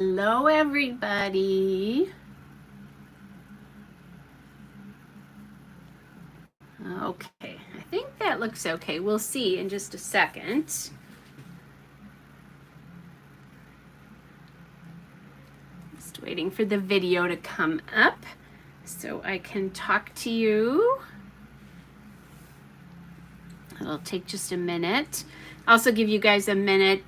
Hello, everybody. Okay, I think that looks okay. We'll see in just a second. Just waiting for the video to come up so I can talk to you. It'll take just a minute. I'll also give you guys a minute.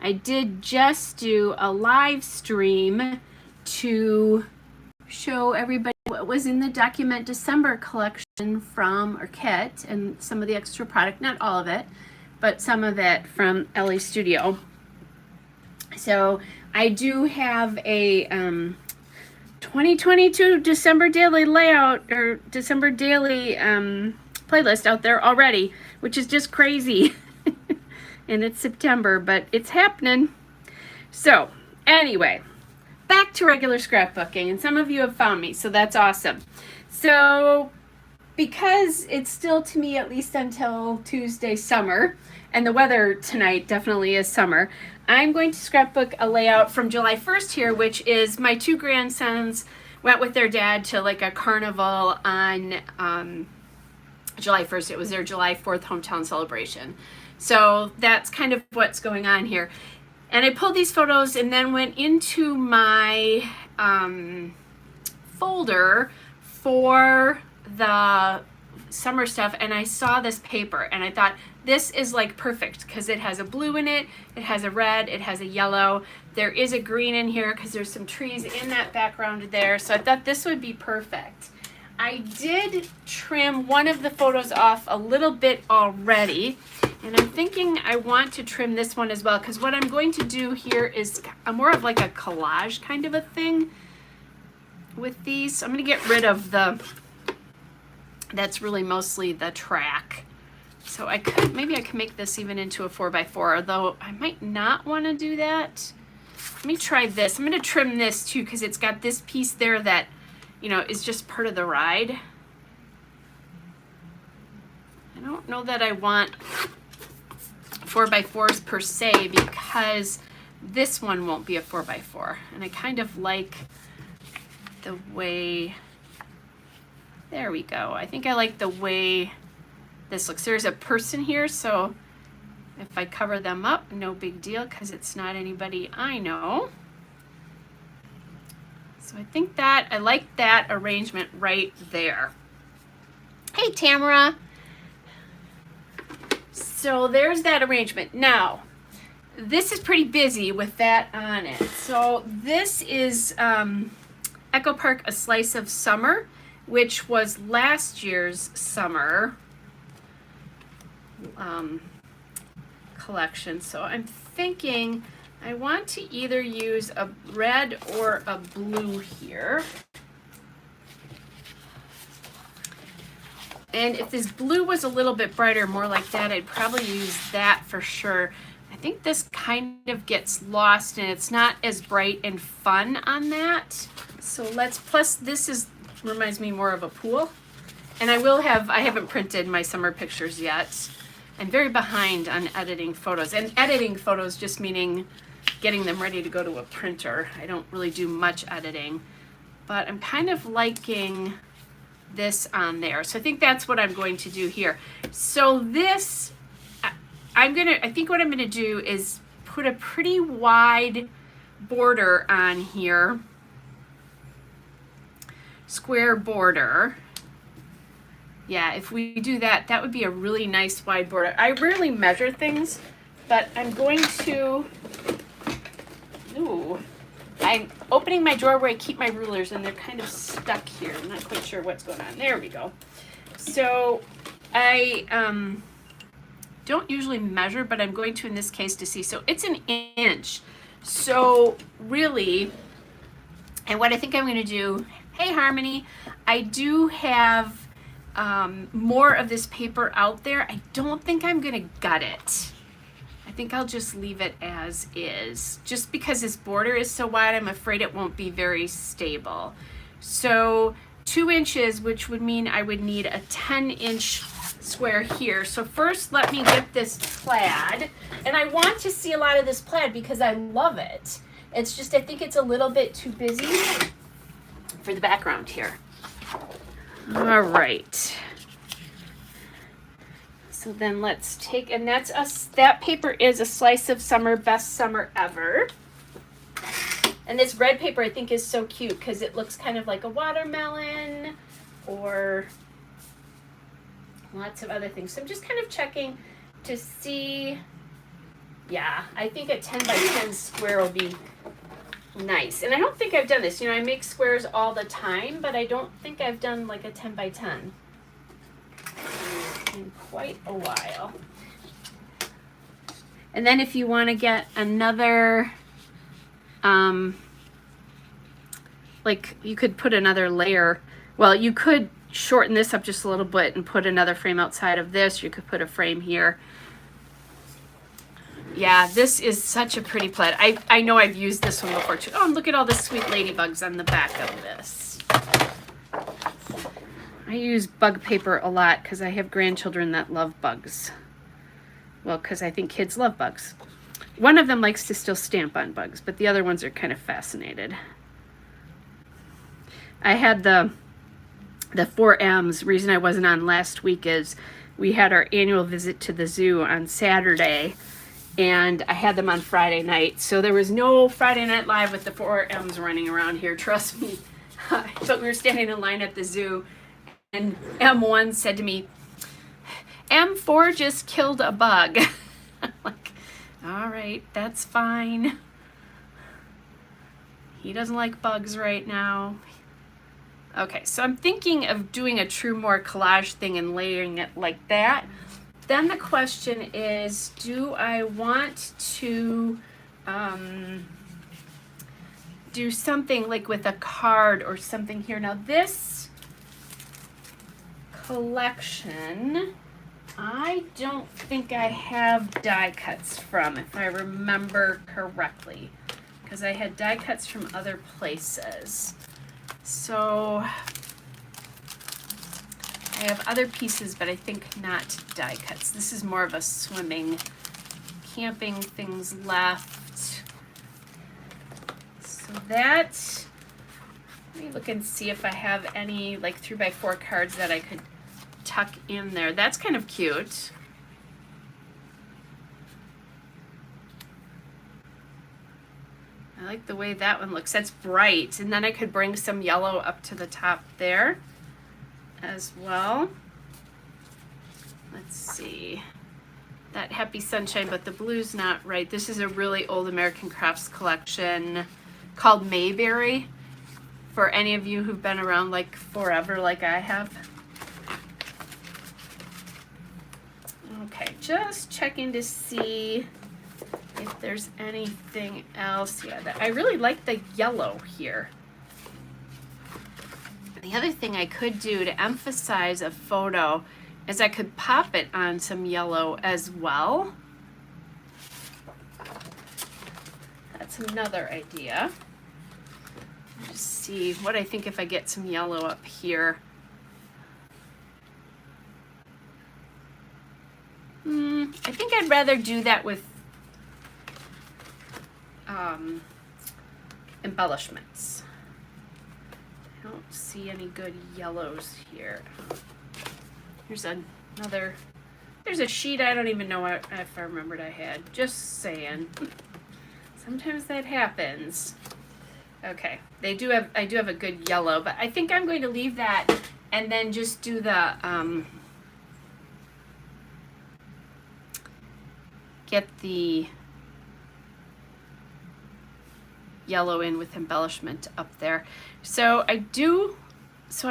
I did just do a live stream to show everybody what was in the Document December collection from our kit and some of the extra product, not all of it, but some of it from Ellie Studio. So I do have a 2022 December daily layout or December daily playlist out there already, which is just crazy. And it's September, but it's happening. So anyway, back to regular scrapbooking, and some of you have found me, so that's awesome. So because it's still, to me, at least until Tuesday, summer, and the weather tonight definitely is summer, I'm going to scrapbook a layout from July 1st here, which is my two grandsons went with their dad to like a carnival on July 1st. It was their July 4th hometown celebration. So that's kind of what's going on here. And I pulled these photos and then went into my folder for the summer stuff, and I saw this paper and I thought this is like perfect because it has a blue in it, it has a red, it has a yellow, there is a green in here because there's some trees in that background there, so I thought this would be perfect. I did trim one of the photos off a little bit already, and I'm thinking I want to trim this one as well, because what I'm going to do here is more of like a collage kind of a thing with these. So I'm going to get rid of that's really mostly the track. So maybe I can make this even into a 4x4, although I might not want to do that. Let me try this. I'm going to trim this too, because it's got this piece there that, you know, is just part of the ride. I don't know that I want 4x4s per se, because this one won't be a 4x4, and I kind of like the way, there we go. I think I like the way this looks. There's a person here, so if I cover them up, no big deal, because it's not anybody I know. So I think that I like that arrangement right there. Hey, Tamara. So there's that arrangement. Now, this is pretty busy with that on it. So this is Echo Park, A Slice of Summer, which was last year's summer collection. So I'm thinking I want to either use a red or a blue here. And if this blue was a little bit brighter, more like that, I'd probably use that for sure. I think this kind of gets lost and it's not as bright and fun on that. So plus this reminds me more of a pool. And I haven't printed my summer pictures yet. I'm very behind on editing photos. And editing photos just meaning getting them ready to go to a printer. I don't really do much editing, but I'm kind of liking this on there. So I think that's what I'm going to do here. So this, I think what I'm gonna do is put a pretty wide border on here, square border. Yeah, if we do that, that would be a really nice wide border. I rarely measure things, but I'm going to, I'm opening my drawer where I keep my rulers and they're kind of stuck here. I'm not quite sure what's going on. There we go. So I don't usually measure, but I'm going to in this case to see. So it's an inch. So really, and what I think I'm going to do, hey Harmony, I do have more of this paper out there. I don't think I'm going to gut it. I think I'll just leave it as is. Just because this border is so wide, I'm afraid it won't be very stable. So 2 inches, which would mean I would need a 10-inch square here. So first let me get this plaid, and I want to see a lot of this plaid because I love it. It's just, I think it's a little bit too busy for the background here. All right. So then let's take, and that's us, that paper is A Slice of Summer, Best Summer Ever. And this red paper I think is so cute because it looks kind of like a watermelon or lots of other things. So I'm just kind of checking to see, yeah, I think a 10 by 10 square will be nice. And I don't think I've done this. You know, I make squares all the time, but I don't think I've done like a 10 by 10 in quite a while. And then if you want to get another, like you could put another layer, well, you could shorten this up just a little bit and put another frame outside of this. You could put a frame here. Yeah, this is such a pretty plaid. I know I've used this one before too. Oh, and look at all the sweet ladybugs on the back of this. I use bug paper a lot because I have grandchildren that love bugs. Well, because I think kids love bugs. One of them likes to still stamp on bugs, but the other ones are kind of fascinated. I had the 4Ms. Reason I wasn't on last week is we had our annual visit to the zoo on Saturday, and I had them on Friday night. So there was no Friday Night Live with the 4Ms running around here, trust me. But we were standing in line at the zoo, and M1 said to me, M4 just killed a bug. I'm like, all right, that's fine. He doesn't like bugs right now. Okay, so I'm thinking of doing a true more collage thing and layering it like that. Then the question is, do I want to do something like with a card or something here? Now this collection, I don't think I have die cuts from, if I remember correctly, because I had die cuts from other places. So I have other pieces, but I think not die cuts. This is more of a swimming, camping things left. So that, let me look and see if I have any like 3x4 cards that I could tuck in there. That's kind of cute. I like the way that one looks. That's bright. And then I could bring some yellow up to the top there as well. Let's see. That Happy Sunshine, but the blue's not right. This is a really old American Crafts collection called Mayberry, for any of you who've been around like forever like I have. Okay, just checking to see if there's anything else. Yeah, I really like the yellow here. The other thing I could do to emphasize a photo is I could pop it on some yellow as well. That's another idea. Just see what I think if I get some yellow up here. I think I'd rather do that with embellishments. I don't see any good yellows here. Here's another, there's a sheet I don't even know if I remembered I had. Just saying. Sometimes that happens. Okay, I do have a good yellow, but I think I'm going to leave that and then just do the get the yellow in with embellishment up there. So I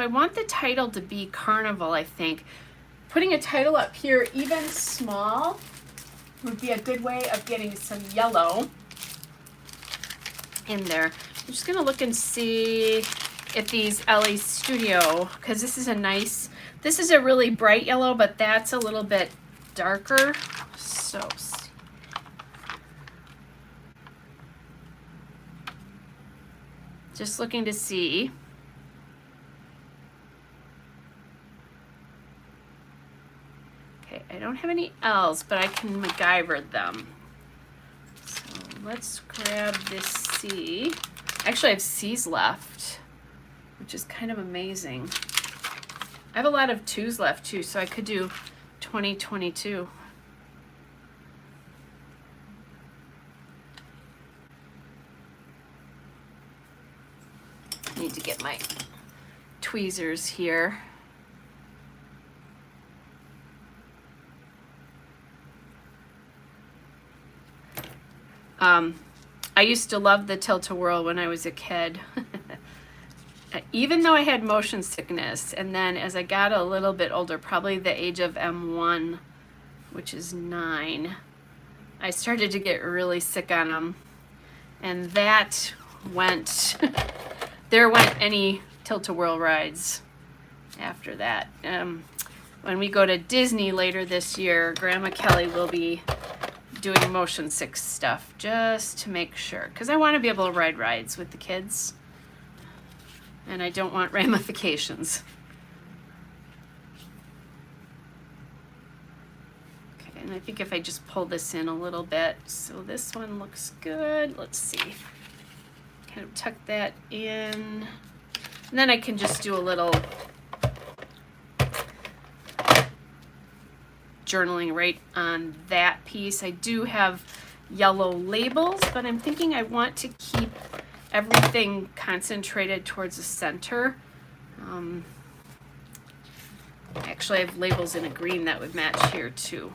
want the title to be Carnival, I think. Putting a title up here, even small, would be a good way of getting some yellow in there. I'm just gonna look and see if these LA Studio, because this is a really bright yellow, but that's a little bit darker. So just looking to see. don't have any L's, but I can MacGyver them. So let's grab this C. Actually, I have C's left, which is kind of amazing. I have a lot of 2's left too, so I could do 2022. Need to get my tweezers here. I used to love the tilt-a-whirl when I was a kid. Even though I had motion sickness, and then as I got a little bit older, probably the age of M1, which is 9, I started to get really sick on them. And that went, there went any tilt-a-whirl rides after that. When we go to Disney later this year, Grandma Kelly will be doing motion sick stuff just to make sure, because I want to be able to ride rides with the kids and I don't want ramifications. Okay, and I think if I just pull this in a little bit, so this one looks good. Let's see, kind of tuck that in, and then I can just do a little journaling right on that piece. I do have yellow labels, but I'm thinking I want to keep everything concentrated towards the center. Actually, I have labels in a green that would match here too.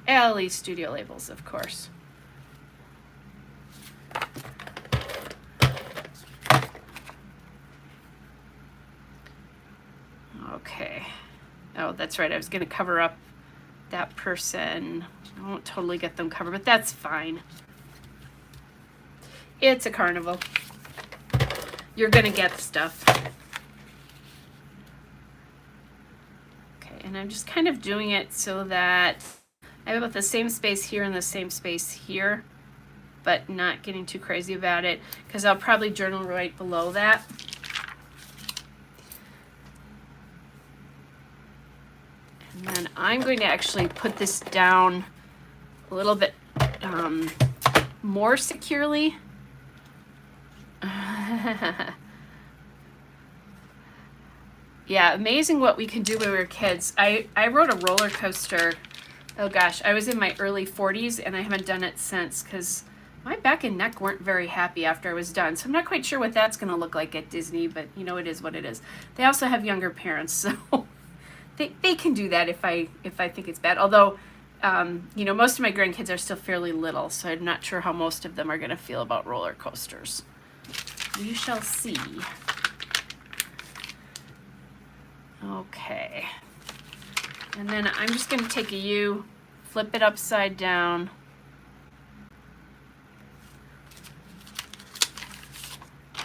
LE Studio labels, of course. Okay. Oh, that's right. I was going to cover up that person. I won't totally get them covered, but that's fine. It's a carnival. You're going to get stuff. Okay, and I'm just kind of doing it so that I have about the same space here and the same space here, but not getting too crazy about it, because I'll probably journal right below that. And then I'm going to actually put this down a little bit more securely. Yeah, amazing what we can do when we were kids. I rode a roller coaster. Oh gosh, I was in my early 40s and I haven't done it since, because my back and neck weren't very happy after I was done. So I'm not quite sure what that's going to look like at Disney, but you know, it is what it is. They also have younger parents, so they can do that if I think it's bad. Although, you know, most of my grandkids are still fairly little, so I'm not sure how most of them are going to feel about roller coasters. We shall see. Okay. And then I'm just going to take a U, flip it upside down.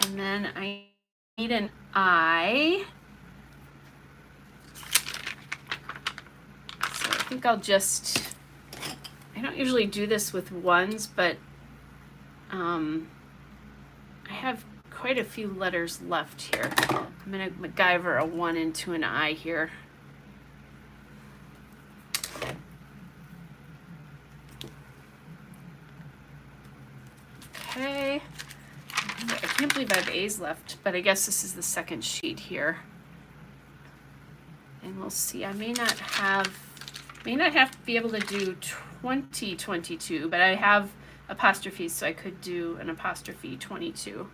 And then I need an I. So I think I'll just, I don't usually do this with ones, but I have quite a few letters left here. I'm going to MacGyver a 1 into an I here. Okay. I can't believe I have A's left, but I guess this is the second sheet here. And we'll see. I may not have to be able to do 2022, but I have apostrophes, so I could do an apostrophe 22.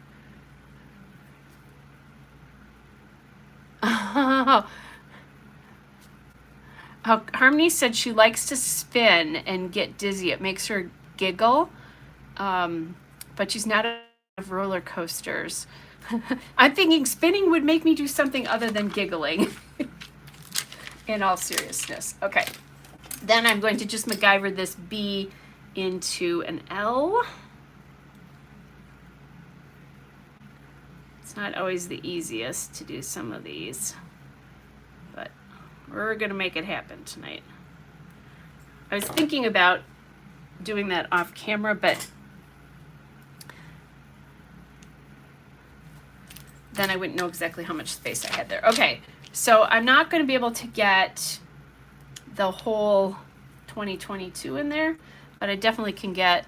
Oh, Harmony said she likes to spin and get dizzy. It makes her giggle, but she's not of roller coasters. I'm thinking spinning would make me do something other than giggling. In all seriousness. Okay. Then I'm going to just MacGyver this B into an L. It's not always the easiest to do some of these, but we're going to make it happen tonight. I was thinking about doing that off camera, but then I wouldn't know exactly how much space I had there. Okay, so I'm not going to be able to get the whole 2022 in there, but I definitely can get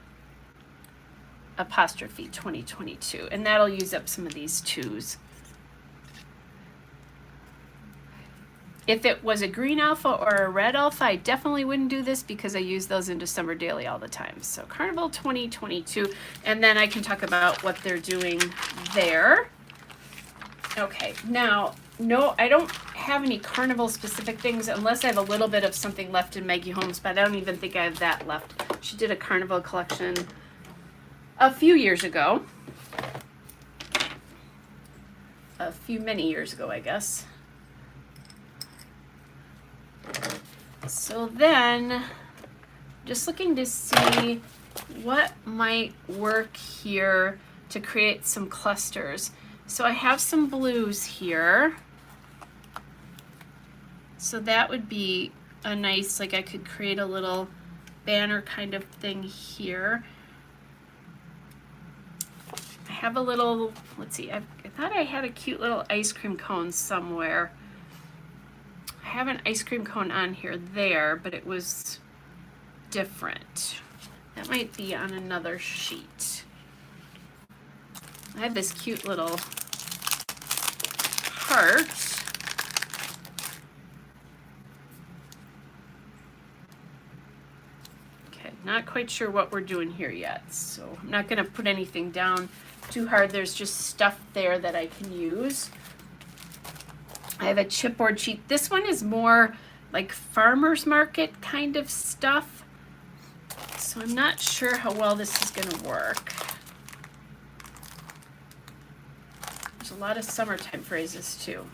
apostrophe 2022, and that'll use up some of these twos. If it was a green alpha or a red alpha, I definitely wouldn't do this because I use those in December Daily all the time. So Carnival 2022, and then I can talk about what they're doing there. Okay, now, no, I don't have any Carnival specific things unless I have a little bit of something left in Maggie Holmes, but I don't even think I have that left. She did a Carnival collection a few years ago. Many years ago, I guess. So then, just looking to see what might work here to create some clusters. So I have some blues here. So that would be a nice, like I could create a little banner kind of thing here. I have a little, let's see, I thought I had a cute little ice cream cone somewhere. I have an ice cream cone on here there, but it was different. That might be on another sheet. I have this cute little heart. Okay, not quite sure what we're doing here yet, so I'm not going to put anything down too hard. There's just stuff there that I can use. I have a chipboard sheet. This one is more like farmer's market kind of stuff. So I'm not sure how well this is going to work. There's a lot of summertime phrases too.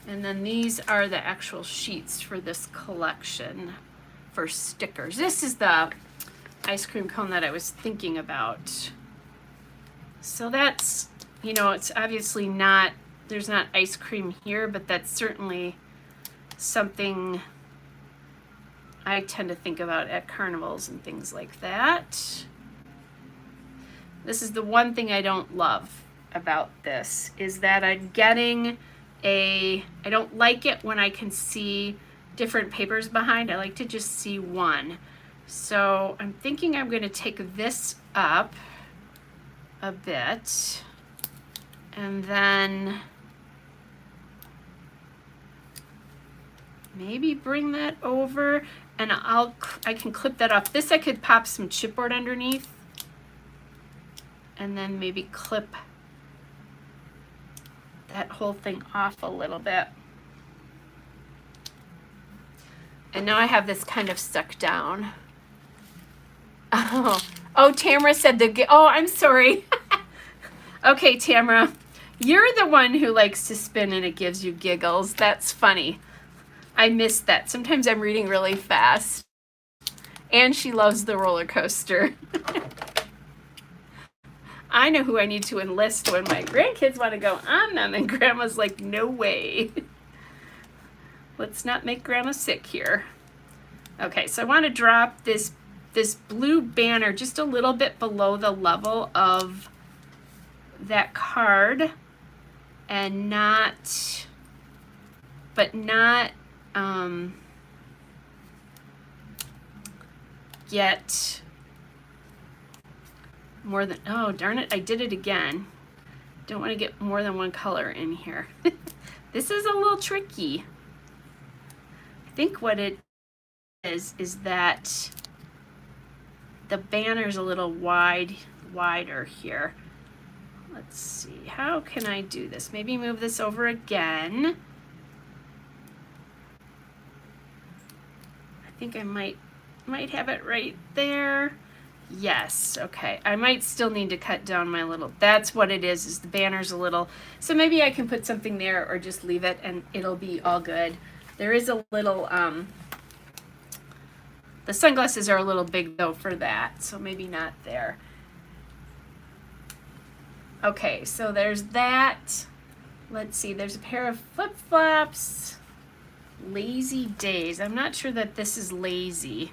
And then these are the actual sheets for this collection for stickers. This is the ice cream cone that I was thinking about. So that's, you know, it's obviously not, there's not ice cream here, but that's certainly something I tend to think about at carnivals and things like that. This is the one thing I don't love about this, is that I'm getting I don't like it when I can see different papers behind. I like to just see one. So I'm thinking I'm going to take this up a bit and then maybe bring that over, and I can clip that off. This I could pop some chipboard underneath and then maybe clip that whole thing off a little bit. And now I have this kind of stuck down. Oh, Tamara said oh, I'm sorry. Okay, Tamara, you're the one who likes to spin and it gives you giggles. That's funny. I missed that. Sometimes I'm reading really fast. And she loves the roller coaster. I know who I need to enlist when my grandkids want to go on them, and Grandma's like, no way. Let's not make Grandma sick here. Okay, so I want to drop this blue banner just a little bit below the level of that card, and not get more than, oh darn it, I did it again. Don't want to get more than one color in here. This is a little tricky. I think what it is that the banner's a little wider here. Let's see, how can I do this? Maybe move this over again. I think I might have it right there. Yes, okay. I might still need to cut down my little, that's what it is the banner's a little, so maybe I can put something there or just leave it and it'll be all good. There is a little, the sunglasses are a little big though for that, so maybe not there. Okay, so there's that. Let's see, there's a pair of flip-flops. Lazy days. I'm not sure that this is lazy.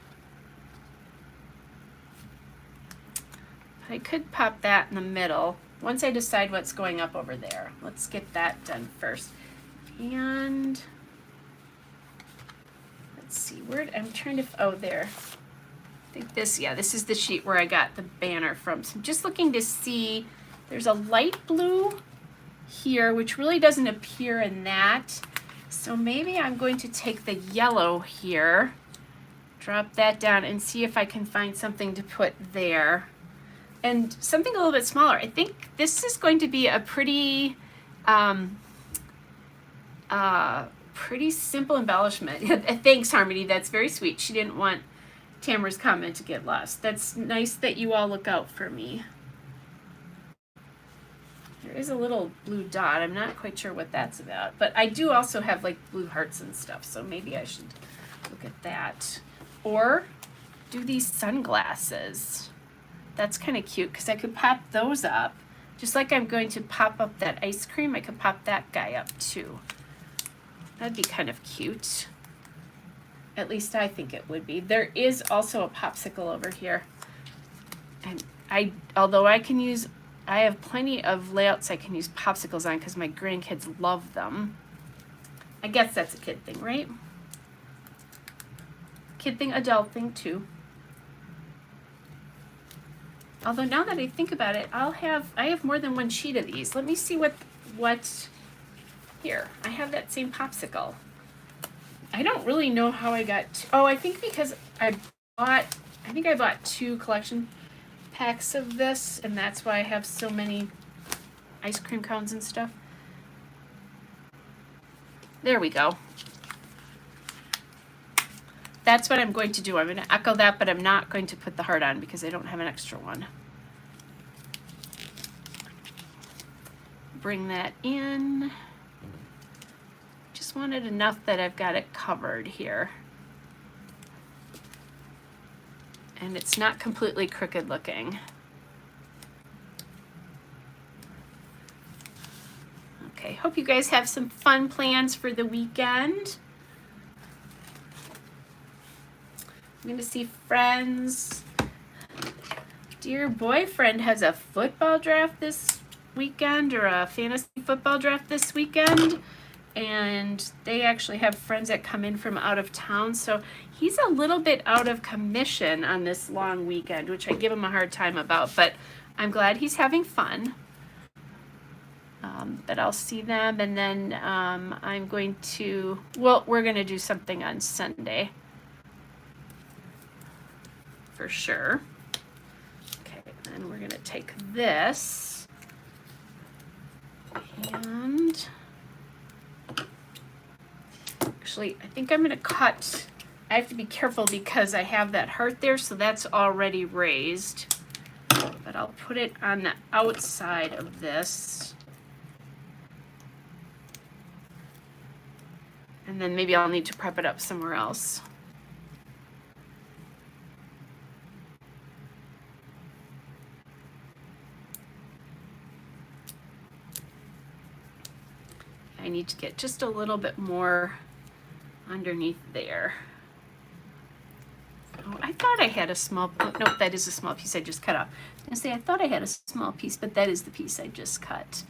I could pop that in the middle once I decide what's going up over there. Let's get that done first. And let's see, where, I'm trying to, oh, there. I think this, yeah, this is the sheet where I got the banner from. So I'm just looking to see, there's a light blue here, which really doesn't appear in that. So maybe I'm going to take the yellow here, drop that down, and see if I can find something to put there. And something a little bit smaller. I think this is going to be a pretty, pretty simple embellishment. Thanks, Harmony. That's very sweet. She didn't want Tamara's comment to get lost. That's nice that you all look out for me. There is a little blue dot. I'm not quite sure what that's about, but I do also have like blue hearts and stuff, so maybe I should look at that. Or do these sunglasses. That's kind of cute because I could pop those up. Just like I'm going to pop up that ice cream, I could pop that guy up too. That'd be kind of cute. At least I think it would be. There is also a popsicle over here. And although I have plenty of layouts I can use popsicles on because my grandkids love them. I guess that's a kid thing, right? Kid thing, adult thing too. Although now that I think about it, I have more than one sheet of these. Let me see what here. I have that same popsicle. I don't really know how I got, oh, I think because I bought 2 collection packs of this, and that's why I have so many ice cream cones and stuff. There we go. That's what I'm going to do. I'm going to echo that, but I'm not going to put the heart on because I don't have an extra one. Bring that in. Just wanted enough that I've got it covered here. And it's not completely crooked looking. Okay, hope you guys have some fun plans for the weekend. I'm going to see friends. Dear boyfriend has a football draft this weekend, or a fantasy football draft this weekend. And they actually have friends that come in from out of town. So he's a little bit out of commission on this long weekend, which I give him a hard time about. But I'm glad he's having fun. But I'll see them. And then I'm going to, well, we're going to do something on Sunday. For sure. Okay, then we're going to take this and actually I think I'm going to cut. I have to be careful because I have that heart there, so that's already raised, but I'll put it on the outside of this, and then maybe I'll need to prep it up somewhere else. I need to get just a little bit more underneath there. Oh, I thought I had a small, oh, no, that is a small piece I just cut off. I was gonna say, I thought I had a small piece, but that is the piece I just cut.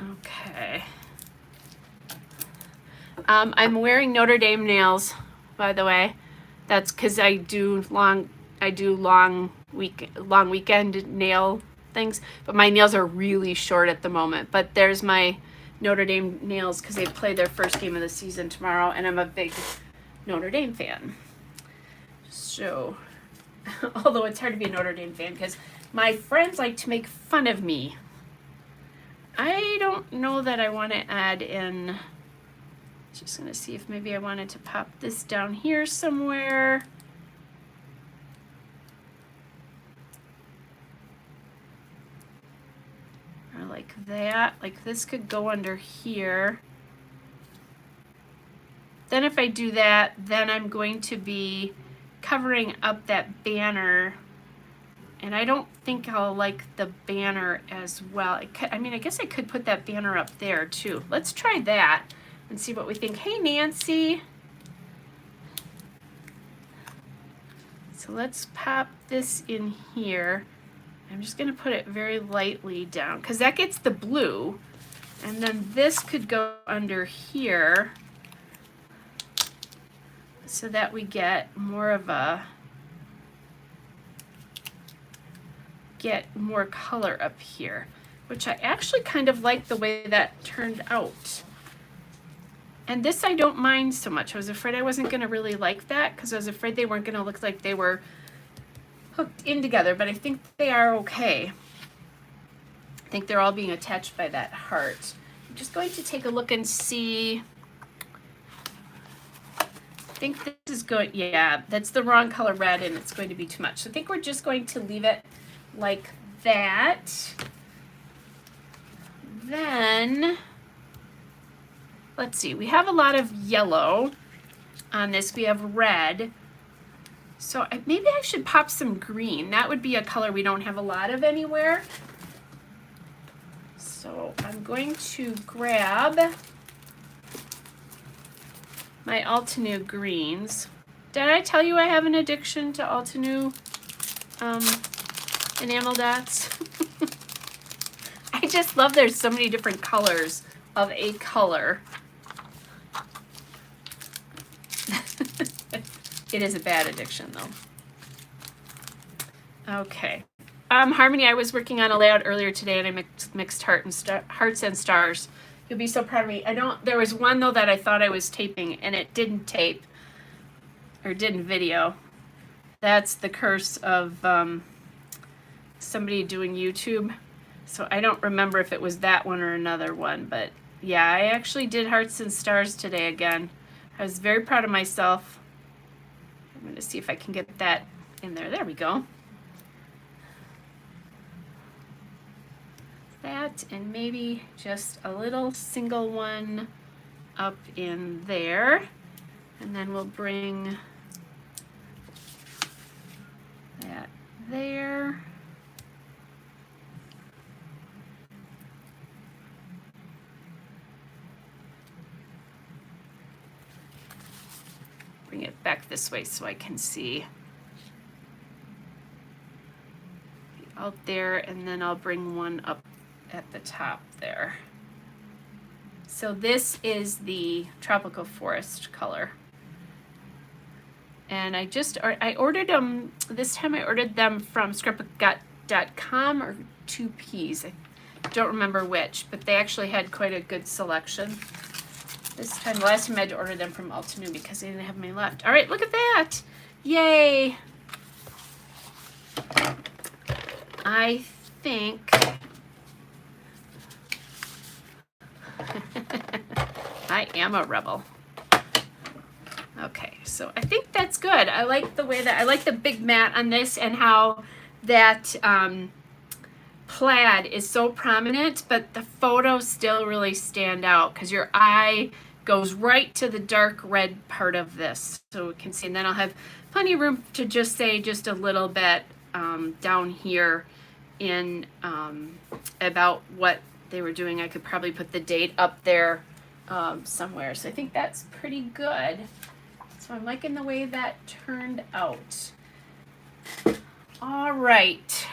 Okay. I'm wearing Notre Dame nails, by the way. That's because I do long weekend nail things, but my nails are really short at the moment. But there's my Notre Dame nails because they play their first game of the season tomorrow, and I'm a big Notre Dame fan. So, although it's hard to be a Notre Dame fan because my friends like to make fun of me. I don't know that I want to add in, just going to see if maybe I wanted to pop this down here somewhere. Or like that, like this could go under here. Then if I do that, then I'm going to be covering up that banner, and I don't think I'll like the banner as well. I mean, I guess I could put that banner up there too. Let's try that and see what we think. Hey, Nancy. So let's pop this in here. I'm just going to put it very lightly down because that gets the blue, and then this could go under here. so that we get more of a, get more color up here, which I actually kind of like the way that turned out. And this I don't mind so much. I was afraid I wasn't going to really like that because I was afraid they weren't going to look like they were hooked in together, but I think they are okay. I think they're all being attached by that heart. I'm just going to take a look and see. I think this is good. Yeah, that's the wrong color red and it's going to be too much. So I think we're just going to leave it like that. Then, let's see, we have a lot of yellow on this. We have red. So maybe I should pop some green. That would be a color we don't have a lot of anywhere. So I'm going to grab my Altenew greens. Did I tell you I have an addiction to Altenew enamel dots? I just love there's so many different colors of a color. It is a bad addiction though. Okay. Harmony, I was working on a layout earlier today and I mixed hearts and stars. You'll be so proud of me. There was one though that I thought I was taping and it didn't tape or didn't video. That's the curse of somebody doing YouTube. So I don't remember if it was that one or another one, but yeah, I actually did hearts and stars today again. I was very proud of myself. I'm going to see if I can get that in there. There we go. That and maybe just a little single one up in there. And then we'll bring that there. Bring it back this way so I can see out there, and then I'll bring one up at the top there. So this is the tropical forest color. And I ordered them, this time I ordered them from scrapbook.com or 2Ps. I don't remember which, but they actually had quite a good selection. This time, last time I had to order them from Altenew because they didn't have any left. All right, look at that. Yay. I think I am a rebel. Okay, so I think that's good. I like the way that, I like the big mat on this and how that plaid is so prominent, but the photos still really stand out because your eye goes right to the dark red part of this. So we can see, and then I'll have plenty of room to just say just a little bit down here in about what they were doing. I could probably put the date up there somewhere. So I think that's pretty good. So I'm liking the way that turned out. All right.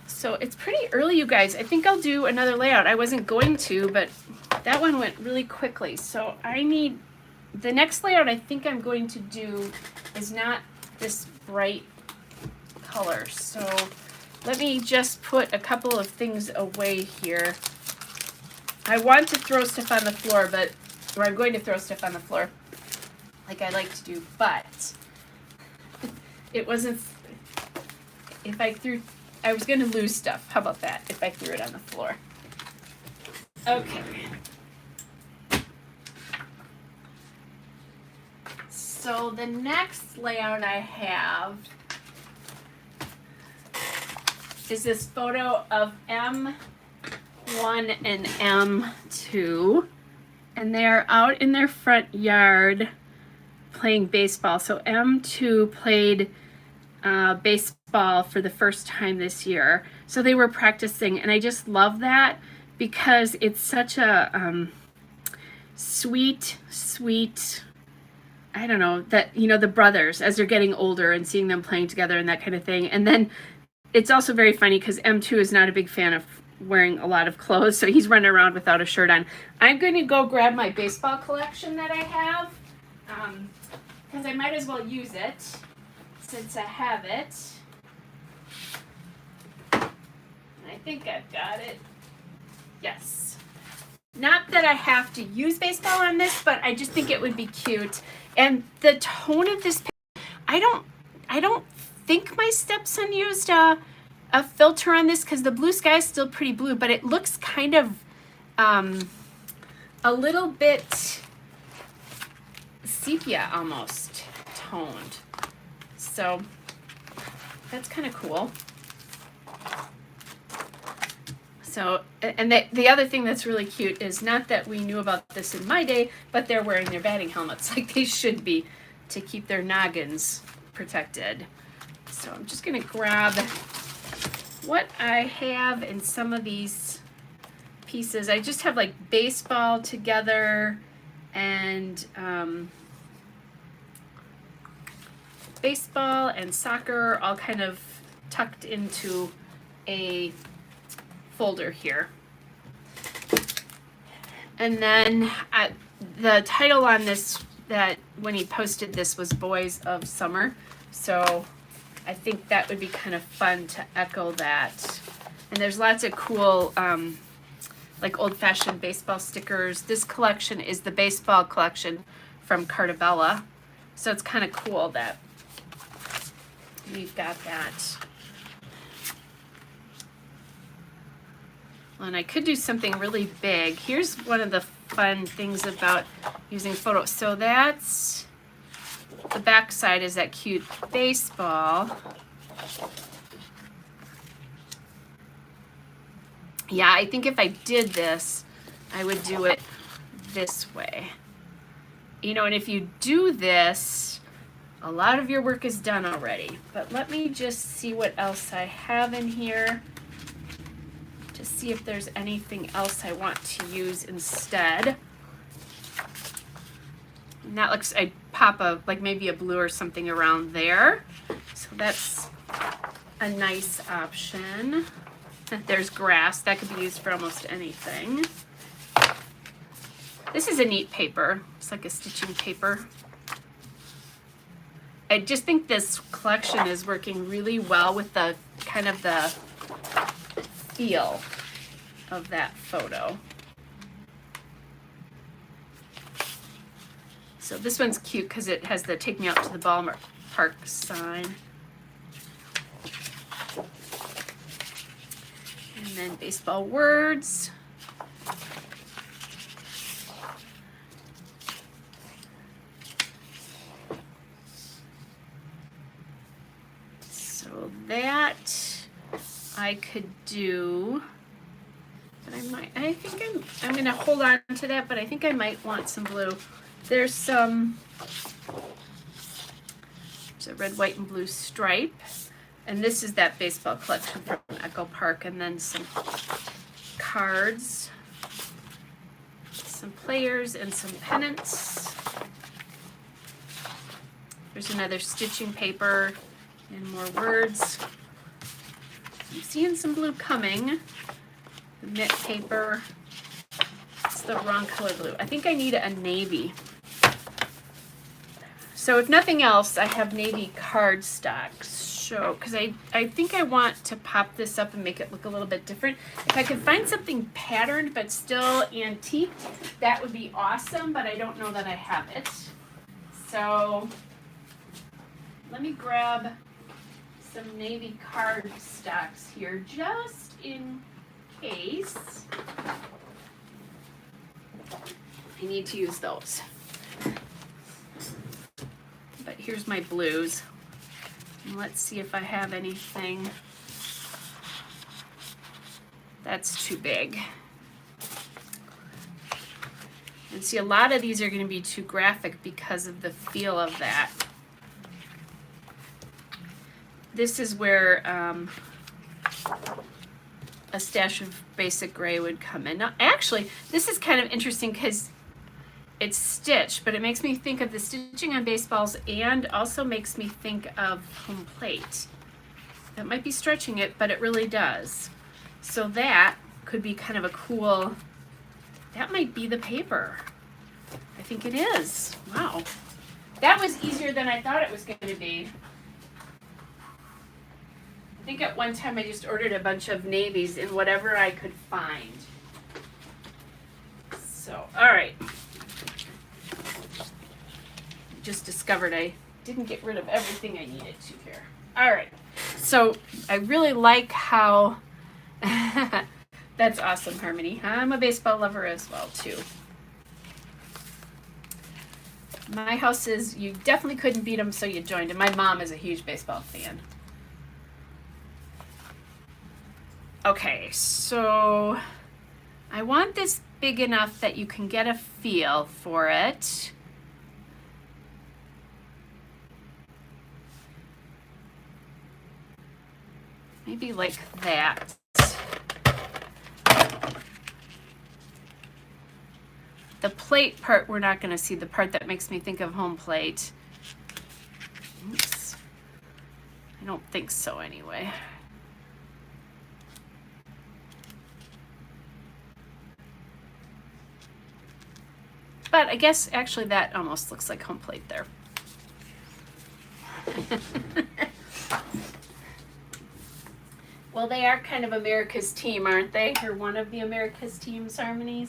So it's pretty early, you guys. I think I'll do another layout. I wasn't going to, but that one went really quickly. So I need, the next layout I think I'm going to do is not this bright color. So let me just put a couple of things away here. I want to throw stuff on the floor, or I'm going to throw stuff on the floor like I like to do, but it wasn't, if I threw, I was going to lose stuff. How about that if I threw it on the floor? Okay. So the next layout I have is this photo of M1 and M2, and they're out in their front yard playing baseball. So M2 played baseball for the first time this year. So they were practicing, and I just love that because it's such a sweet, I don't know, that, you know, the brothers as they're getting older and seeing them playing together and that kind of thing. And then it's also very funny because M2 is not a big fan of wearing a lot of clothes, so he's running around without a shirt on. I'm going to go grab my baseball collection that I have. because I might as well use it since I have it. And I think I've got it. Yes. Not that I have to use baseball on this, but I just think it would be cute. And the tone of this, I don't think my stepson used a filter on this because the blue sky is still pretty blue, but it looks kind of a little bit sepia almost toned. So that's kind of cool. So, and the other thing that's really cute is not that we knew about this in my day, but they're wearing their batting helmets like they should be to keep their noggins protected. So I'm just going to grab what I have in some of these pieces. I just have like baseball together and baseball and soccer all kind of tucked into a folder here. And then the title on this, that when he posted this, was Boys of Summer. So I think that would be kind of fun to echo that. And there's lots of cool like old-fashioned baseball stickers. This collection is the baseball collection from Carnival. So it's kind of cool that we've got that. And I could do something really big. Here's one of the fun things about using photos. So that's, the back side is that cute baseball. Yeah, I think if I did this, I would do it this way. You know, and if you do this, a lot of your work is done already. But let me just see what else I have in here to see if there's anything else I want to use instead. And that looks, I pop a, like maybe a blue or something around there. So that's a nice option. There's grass, that could be used for almost anything. This is a neat paper. It's like a stitching paper. I just think this collection is working really well with the kind of the feel of that photo. So this one's cute because it has the "Take Me Out to the Ballpark" sign. And then baseball words. So that I could do, but I think I'm gonna hold on to that, but I think I might want some blue. There's a red, white, and blue stripe. And this is that baseball collection from Echo Park, and then some cards, some players, and some pennants. There's another stitching paper and more words. I'm seeing some blue coming. The knit paper. It's the wrong color blue. I think I need a navy. So if nothing else, I have navy cardstock. So, because I think I want to pop this up and make it look a little bit different. If I could find something patterned but still antique, that would be awesome, but I don't know that I have it. So let me grab some navy cardstocks here just in case I need to use those. But here's my blues. And let's see if I have anything that's too big. And see, a lot of these are going to be too graphic because of the feel of that. This is where a stash of basic gray would come in. Now, actually, this is kind of interesting because it's stitched, but it makes me think of the stitching on baseballs and also makes me think of home plate. That might be stretching it, but it really does. So that could be kind of a cool, that might be the paper. I think it is. Wow. That was easier than I thought it was going to be. I think at one time I just ordered a bunch of navies in whatever I could find. So, all right. Just discovered I didn't get rid of everything I needed to here. All right. So I really like how, that's awesome, Harmony. I'm a baseball lover as well, too. My house is, you definitely couldn't beat them, so you joined. And my mom is a huge baseball fan. Okay, so I want this big enough that you can get a feel for it. Maybe like that. The plate part, we're not going to see, the part that makes me think of home plate. Oops. I don't think so anyway. But I guess actually that almost looks like home plate there. Well, they are kind of America's team, aren't they? Or one of the America's teams, Harmony?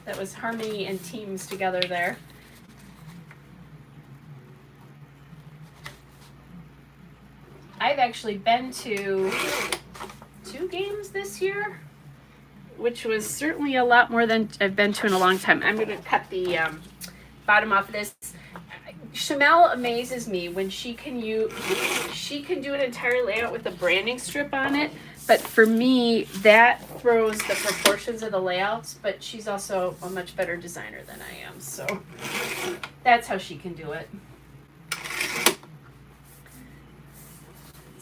That was Harmony and teams together there. I've actually been to 2 games this year, which was certainly a lot more than I've been to in a long time. I'm going to cut the bottom off of this. Shamel amazes me when she can do an entire layout with a branding strip on it. But for me, that throws the proportions of the layouts, but she's also a much better designer than I am. So that's how she can do it.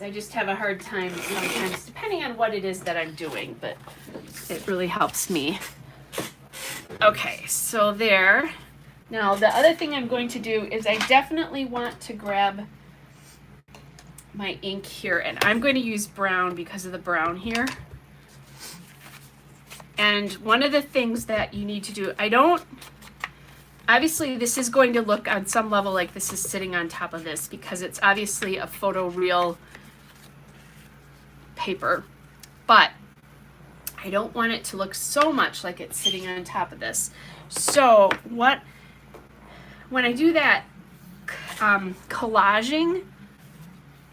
I just have a hard time sometimes, depending on what it is that I'm doing, but it really helps me. Okay, so there. Now, the other thing I'm going to do is I definitely want to grab my ink here, and I'm going to use brown because of the brown here. And one of the things that you need to do, obviously this is going to look on some level like this is sitting on top of this because it's obviously a photoreal paper, but I don't want it to look so much like it's sitting on top of this. So when I do that, collaging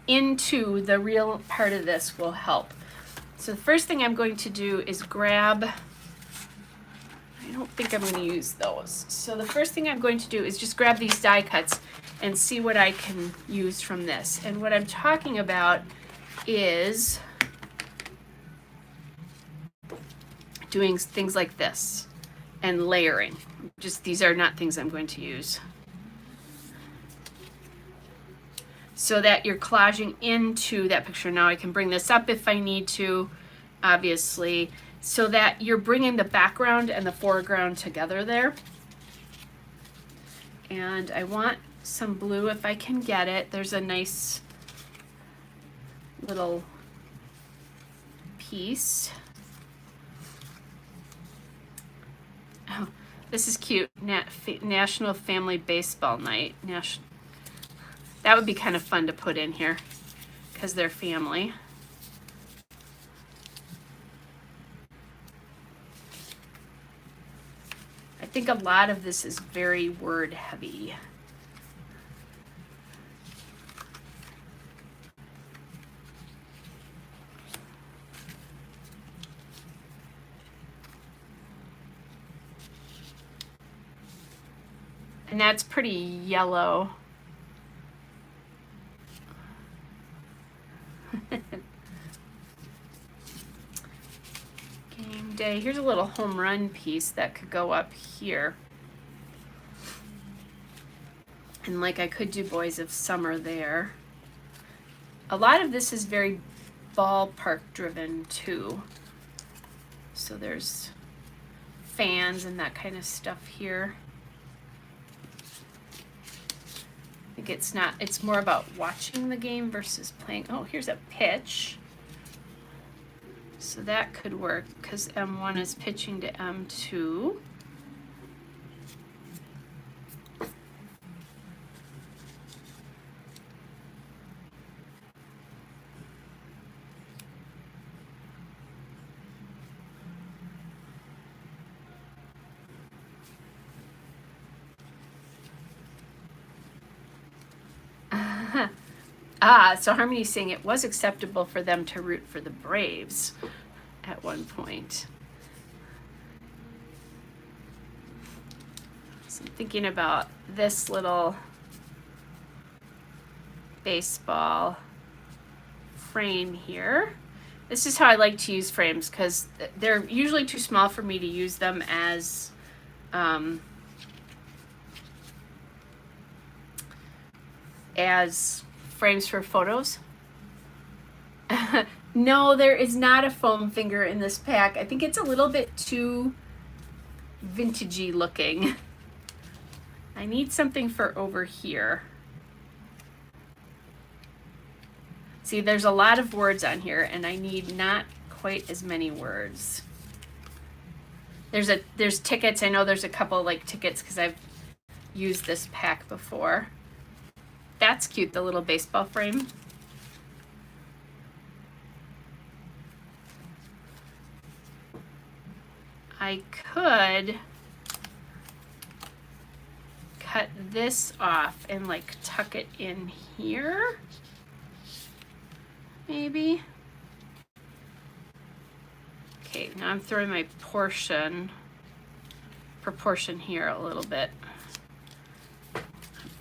into the real part of this will help. So the first thing I'm going to do is grab, I don't think I'm going to use those. So the first thing I'm going to do is just grab these die cuts and see what I can use from this. And what I'm talking about is doing things like this and layering. Just these are not things I'm going to use. So that you're collaging into that picture. Now I can bring this up if I need to, obviously, so that you're bringing the background and the foreground together there. And I want some blue if I can get it. There's a nice little piece. Oh, this is cute. National Family Baseball Night. That would be kind of fun to put in here because they're family. I think a lot of this is very word heavy. And that's pretty yellow. Game day. Here's a little home run piece that could go up here. And like I could do Boys of Summer there. A lot of this is very ballpark driven too. So there's fans and that kind of stuff here. I think it's more about watching the game versus playing. Oh, here's a pitch. So that could work because M1 is pitching to M2. So Harmony's saying it was acceptable for them to root for the Braves at one point. So I'm thinking about this little baseball frame here. This is how I like to use frames because they're usually too small for me to use them as frames for photos. No, there is not a foam finger in this pack. I think it's a little bit too vintagey looking. I need something for over here. See, there's a lot of words on here, and I need not quite as many words. There's tickets. I know there's a couple like tickets because I've used this pack before. That's cute, the little baseball frame. I could cut this off and like tuck it in here. Maybe. Okay, now I'm throwing my proportion here a little bit.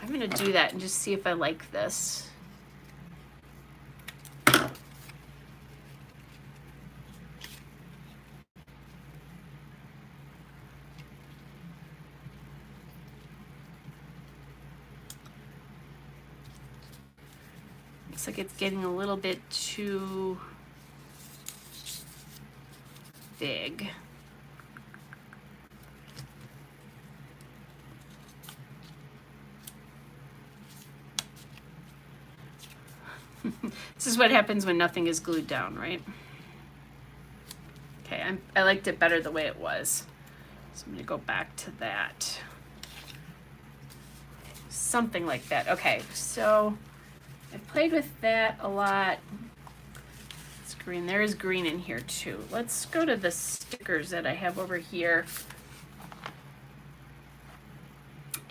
I'm gonna do that and just see if I like this. Looks like it's getting a little bit too big. This is what happens when nothing is glued down, right? Okay, I liked it better the way it was. So I'm gonna go back to that. Something like that. Okay, so I played with that a lot. It's green. There is green in here too. Let's go to the stickers that I have over here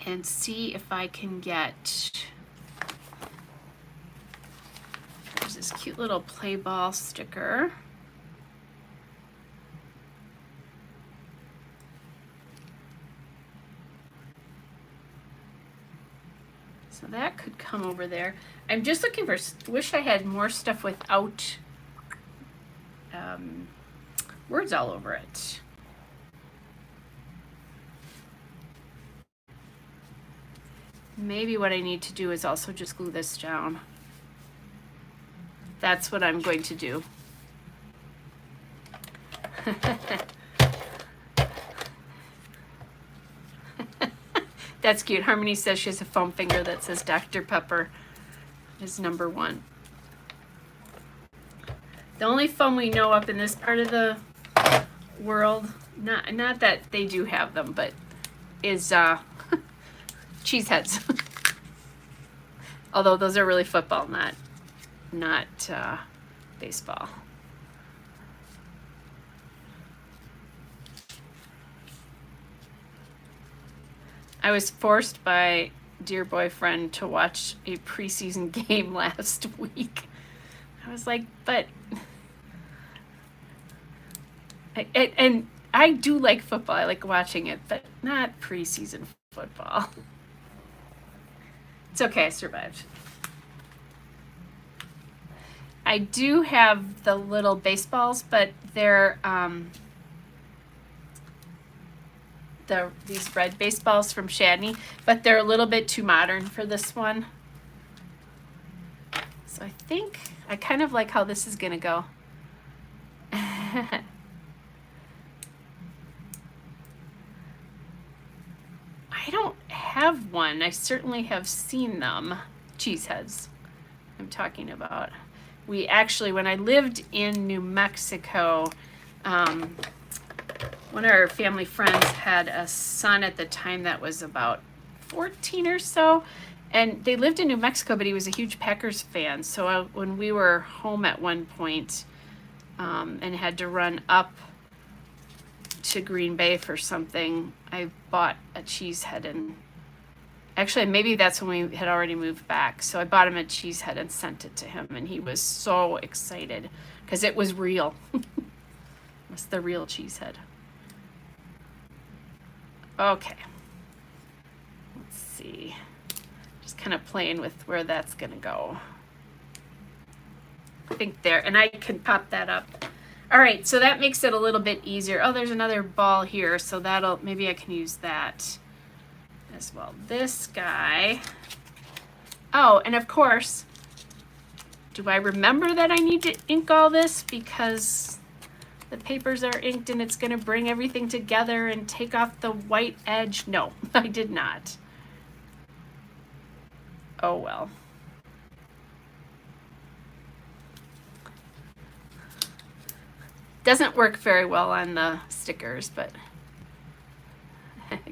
and see if I can get, there's this cute little play ball sticker. So that could come over there. I'm just looking for, wish I had more stuff without words all over it. Maybe what I need to do is also just glue this down. That's what I'm going to do. That's cute. Harmony says she has a foam finger that says Dr. Pepper is #1. The only foam we know up in this part of the world, not that they do have them, but is cheese heads. Although those are really football, not baseball. I was forced by dear boyfriend to watch a preseason game last week. I was like, but and I do like football. I like watching it, but not preseason football. It's okay, I survived. I do have the little baseballs, but they're these red baseballs from Shadney, but they're a little bit too modern for this one. So I think I kind of like how this is gonna go. I don't have one. I certainly have seen them. Cheeseheads I'm talking about. We actually, when I lived in New Mexico, one of our family friends had a son at the time that was about 14 or so, and they lived in New Mexico, but he was a huge Packers fan. So when we were home at one point and had to run up to Green Bay for something, I bought a cheese head, and Actually, maybe that's when we had already moved back. So I bought him a cheese head and sent it to him, and he was so excited because it was real. It's the real cheese head. Okay. Let's see. Just kind of playing with where that's going to go. I think there, and I can pop that up. All right, so that makes it a little bit easier. Oh, there's another ball here, so that'll, maybe I can use that as well. This guy. Oh, and of course, do I remember that I need to ink all this because the papers are inked and it's going to bring everything together and take off the white edge? No, I did not. Oh well. Doesn't work very well on the stickers, but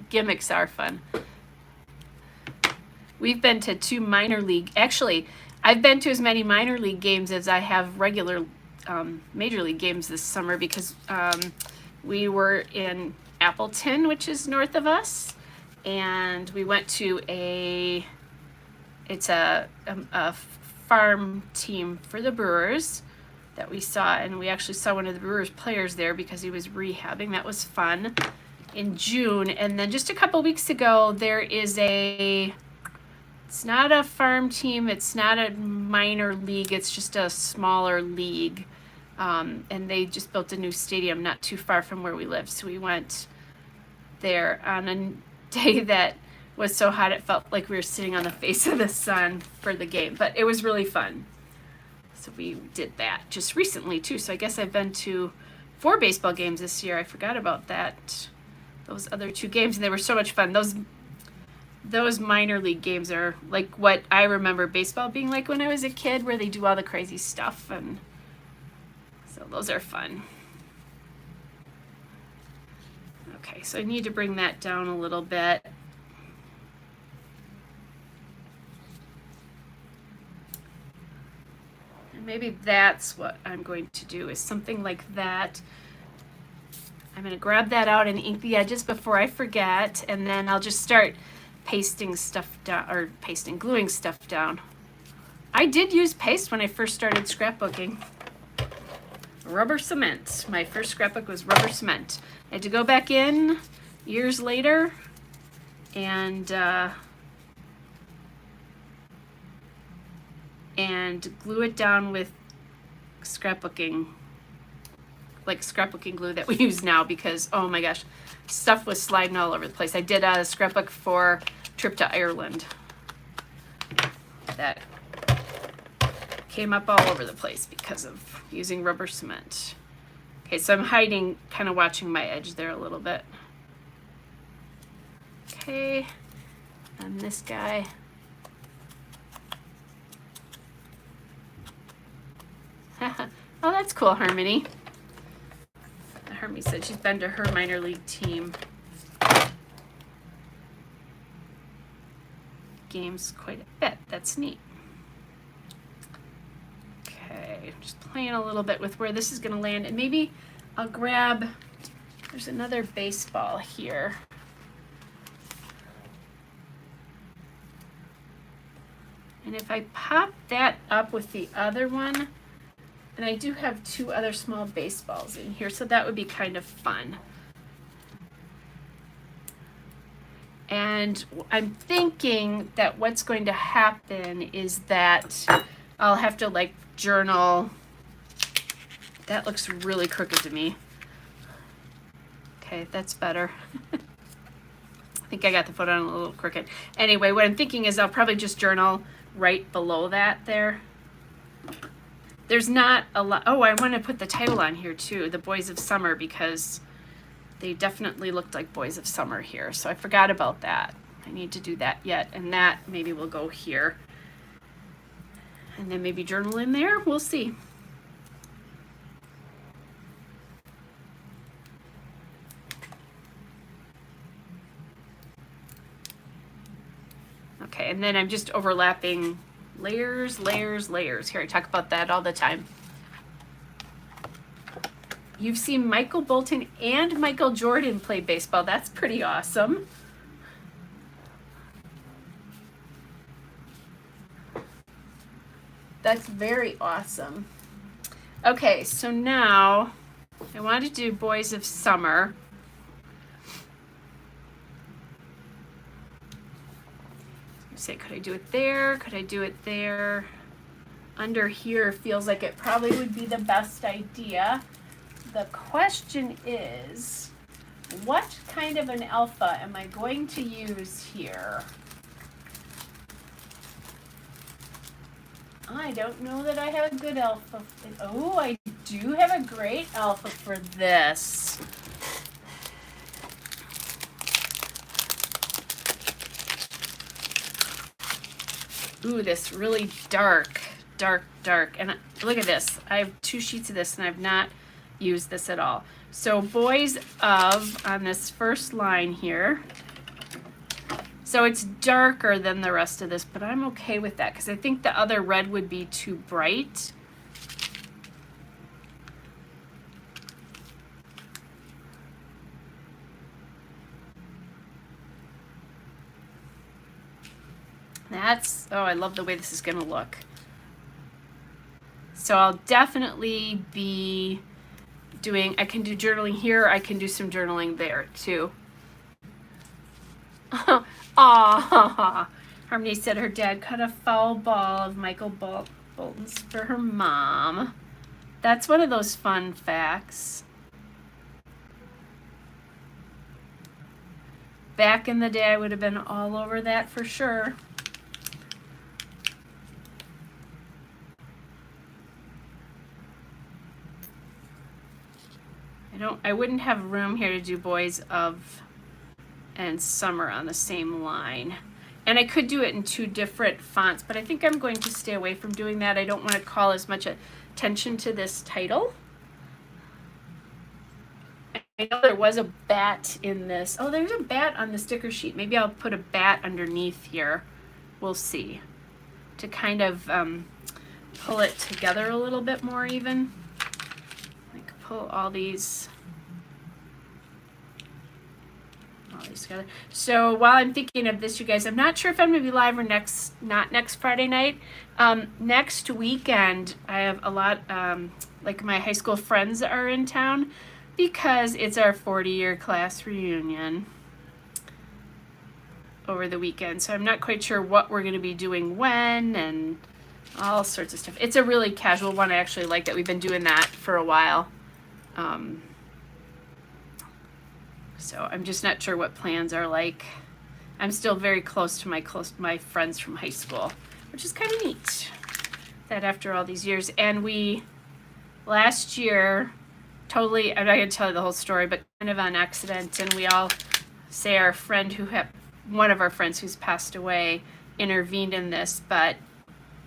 gimmicks are fun. We've been to 2 minor league. Actually, I've been to as many minor league games as I have regular major league games this summer because we were in Appleton, which is north of us, and we went to it's a farm team for the Brewers that we saw, and we actually saw one of the Brewers players there because he was rehabbing. That was fun in June. And then just a couple weeks ago, there is it's not a farm team, it's not a minor league, it's just a smaller league. And they just built a new stadium not too far from where we live. So we went there on a day that was so hot it felt like we were sitting on the face of the sun for the game. But it was really fun. So we did that just recently too. So I guess I've been to 4 baseball games this year. I forgot about that. Those other 2 games, and they were so much fun. Those minor league games are like what I remember baseball being like when I was a kid, where they do all the crazy stuff, and so those are fun. Okay, so I need to bring that down a little bit. Maybe that's what I'm going to do, is something like that. I'm going to grab that out and ink the edges before I forget, and then I'll just start pasting stuff down, or gluing stuff down. I did use paste when I first started scrapbooking. Rubber cement. My first scrapbook was rubber cement. I had to go back in years later and glue it down with scrapbooking glue that we use now, because oh my gosh, stuff was sliding all over the place. I did a scrapbook for trip to Ireland that came up all over the place because of using rubber cement. Okay, so I'm hiding, kind of watching my edge there a little bit. Okay, and this guy. Oh, that's cool, Harmony. Harmony said she's been to her minor league team games quite a bit. That's neat. Okay, just playing a little bit with where this is going to land, and maybe I'll grab, there's another baseball here. And if I pop that up with the other one, and I do have 2 other small baseballs in here, so that would be kind of fun. And I'm thinking that what's going to happen is that I'll have to like journal. That looks really crooked to me. Okay, that's better. I think I got the photo on a little crooked. Anyway, what I'm thinking is I'll probably just journal right below that there. There's not a lot. Oh, I want to put the title on here too, The Boys of Summer, because they definitely looked like Boys of Summer here. So I forgot about that. I need to do that yet. And that maybe will go here. And then maybe journal in there. We'll see. Okay, and then I'm just overlapping layers, layers, layers. Here, I talk about that all the time. You've seen Michael Bolton and Michael Jordan play baseball. That's pretty awesome. That's very awesome. Okay, so now I want to do Boys of Summer. Say, could I do it there? Could I do it there? Under here feels like it probably would be the best idea. The question is, what kind of an alpha am I going to use here? I don't know that I have a good alpha. Oh, I do have a great alpha for this. Ooh, this really dark. And look at this. I have 2 sheets of this and I've not used this at all. So Boys of, on this first line here. So it's darker than the rest of this, but I'm okay with that because I think the other red would be too bright. That's, oh, I love the way this is going to look. So I'll definitely be doing, I can do journaling here, I can do some journaling there too. Aww. Harmony said her dad cut a foul ball of Michael Bolton's for her mom. That's one of those fun facts. Back in the day, I would have been all over that for sure. I wouldn't have room here to do Boys of and Summer on the same line. And I could do it in 2 different fonts, but I think I'm going to stay away from doing that. I don't want to call as much attention to this title. I know there was a bat in this. Oh, there's a bat on the sticker sheet. Maybe I'll put a bat underneath here. We'll see. To kind of pull it together a little bit more even. Like pull all these together. So while I'm thinking of this, you guys, I'm not sure if I'm going to be live or not next Friday night. Next weekend, I have a lot, like my high school friends are in town because it's our 40-year class reunion over the weekend. So I'm not quite sure what we're going to be doing when and all sorts of stuff. It's a really casual one. I actually like that. We've been doing that for a while. So I'm just not sure what plans are like. I'm still very close to my friends from high school, which is kind of neat that after all these years. And we, last year, totally, I'm not going to tell you the whole story, but kind of on accident, and we all say our friend one of our friends who's passed away intervened in this, but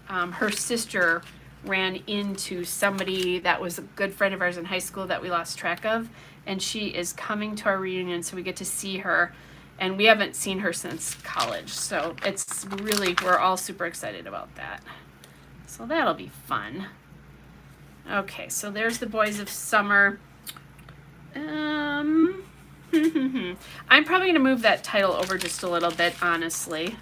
her sister ran into somebody that was a good friend of ours in high school that we lost track of, and she is coming to our reunion, so we get to see her, and we haven't seen her since college, so it's really, we're all super excited about that. So that'll be fun. Okay, so there's the Boys of Summer. I'm probably going to move that title over just a little bit, honestly.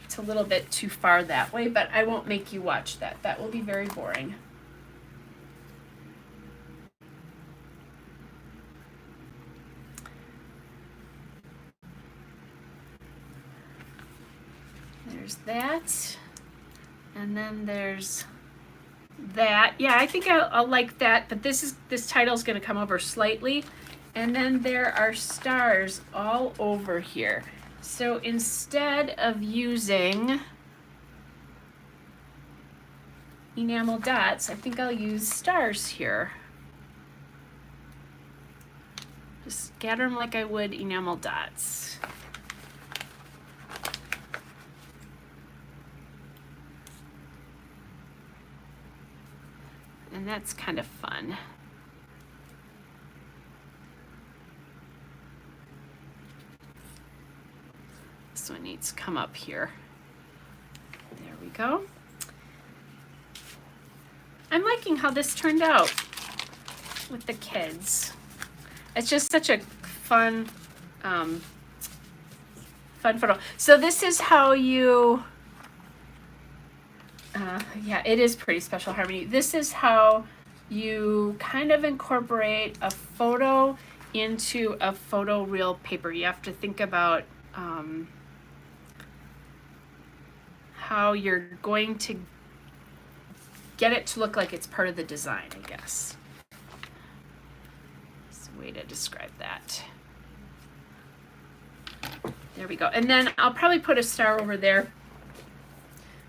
It's a little bit too far that way, but I won't make you watch that. That will be very boring. There's that. And then there's that. Yeah, I think I'll like that, but this title is going to come over slightly. And then there are stars all over here. So instead of using enamel dots, I think I'll use stars here. Just scatter them like I would enamel dots. And that's kind of fun. This one needs to come up here. There we go. I'm liking how this turned out with the kids. It's just such a fun, fun photo. So this is how you Yeah, it is pretty special, Harmony. This is how you kind of incorporate a photo into a photo reel paper. You have to think about how you're going to get it to look like it's part of the design, I guess. That's a way to describe that. There we go. And then I'll probably put a star over there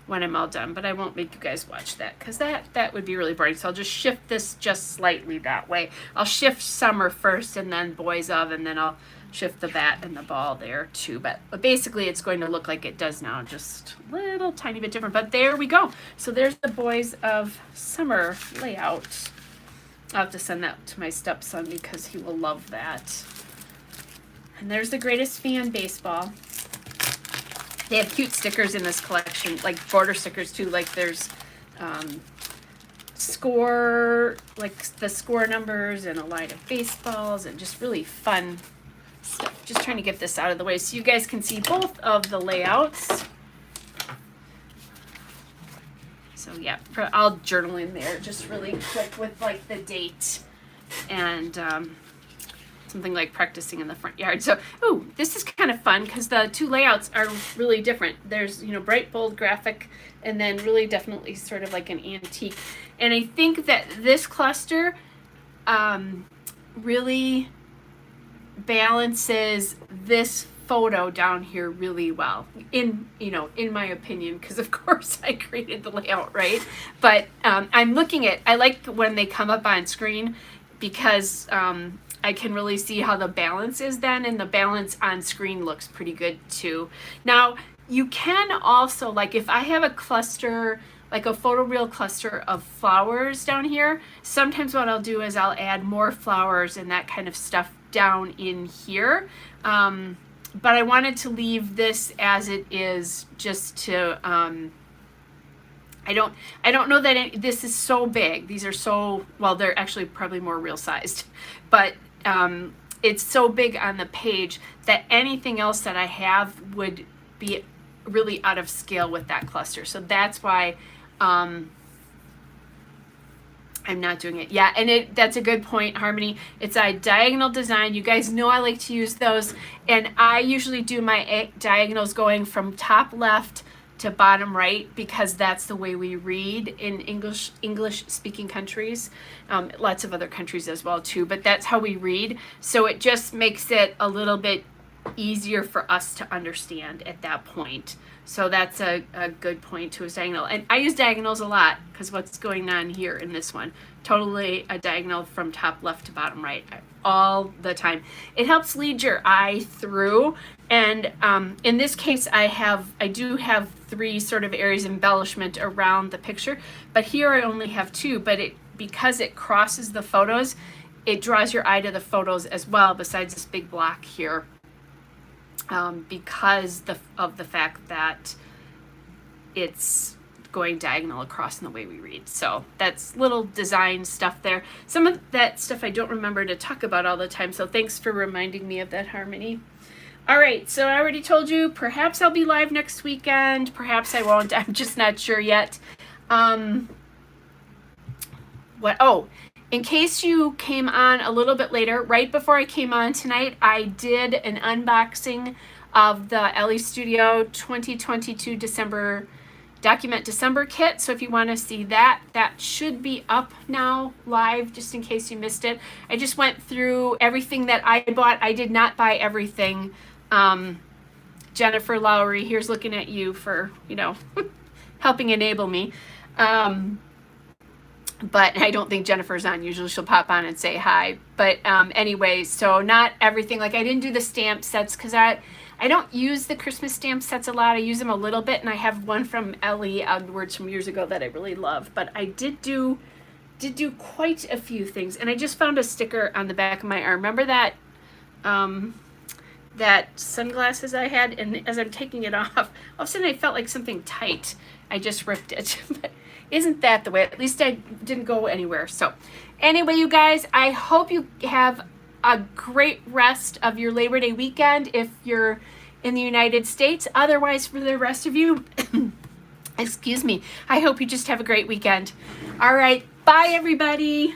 when I'm all done, but I won't make you guys watch that because that would be really boring. So I'll just shift this just slightly that way. I'll shift summer first and then boys of, and then I'll shift the bat and the ball there too. But basically it's going to look like it does now, just a little tiny bit different. But there we go. So there's the boys of summer layout. I'll have to send that to my stepson because he will love that. And there's the Greatest Fan baseball. They have cute stickers in this collection, like border stickers too. Like there's score, like the score numbers and a line of baseballs and just really fun stuff. Just trying to get this out of the way so you guys can see both of the layouts. So yeah, I'll journal in there just really quick with like the date and something like practicing in the front yard. So, ooh, this is kind of fun because the two layouts are really different. There's, you know, bright, bold graphic, and then really definitely sort of like an antique. And I think that this cluster really balances this photo down here really well, in my opinion, because of course I created the layout, right? But I'm looking at, I like when they come up on screen because I can really see how the balance is then, and the balance on screen looks pretty good too. Now, you can also, like if I have a cluster, like a photoreal cluster of flowers down here, sometimes what I'll do is I'll add more flowers and that kind of stuff down in here. But I wanted to leave this as it is just to, I don't know that this is so big. These are so, well, they're actually probably more real sized, but it's so big on the page that anything else that I have would be really out of scale with that cluster. So that's why I'm not doing it. Yeah, and that's a good point, Harmony. It's a diagonal design. You guys know I like to use those, and I usually do my diagonals going from top left to bottom right because that's the way we read in English speaking countries, lots of other countries as well too, but that's how we read. So it just makes it a little bit easier for us to understand at that point. So that's a good point to a diagonal. And I use diagonals a lot because what's going on here in this one, totally a diagonal from top left to bottom right all the time. It helps lead your eye through. And in this case, I do have 3 sort of areas of embellishment around the picture, but here I only have 2, but because it crosses the photos, it draws your eye to the photos as well, besides this big block here. Because of the fact that it's going diagonal across in the way we read. So that's little design stuff there. Some of that stuff I don't remember to talk about all the time, so thanks for reminding me of that, Harmony. All right, so I already told you, perhaps I'll be live next weekend, perhaps I won't, I'm just not sure yet. In case you came on a little bit later, right before I came on tonight, I did an unboxing of the Ellie Studio 2022 Document December kit. So if you want to see that, that should be up now live, just in case you missed it. I just went through everything that I bought. I did not buy everything. Jennifer Lowry, here's looking at you for, helping enable me. But I don't think Jennifer's on. Usually she'll pop on and say hi. But anyway, so not everything. Like I didn't do the stamp sets because I don't use the Christmas stamp sets a lot. I use them a little bit, and I have one from Ellie Edwards from years ago that I really love. But I did do quite a few things, and I just found a sticker on the back of my arm. Remember that that sunglasses I had, and as I'm taking it off, all of a sudden I felt like something tight. I just ripped it. But isn't that the way? At least I didn't go anywhere. So anyway, you guys, I hope you have a great rest of your Labor Day weekend if you're in the United States. Otherwise, for the rest of you, Excuse me. I hope you just have a great weekend. All right. Bye, everybody.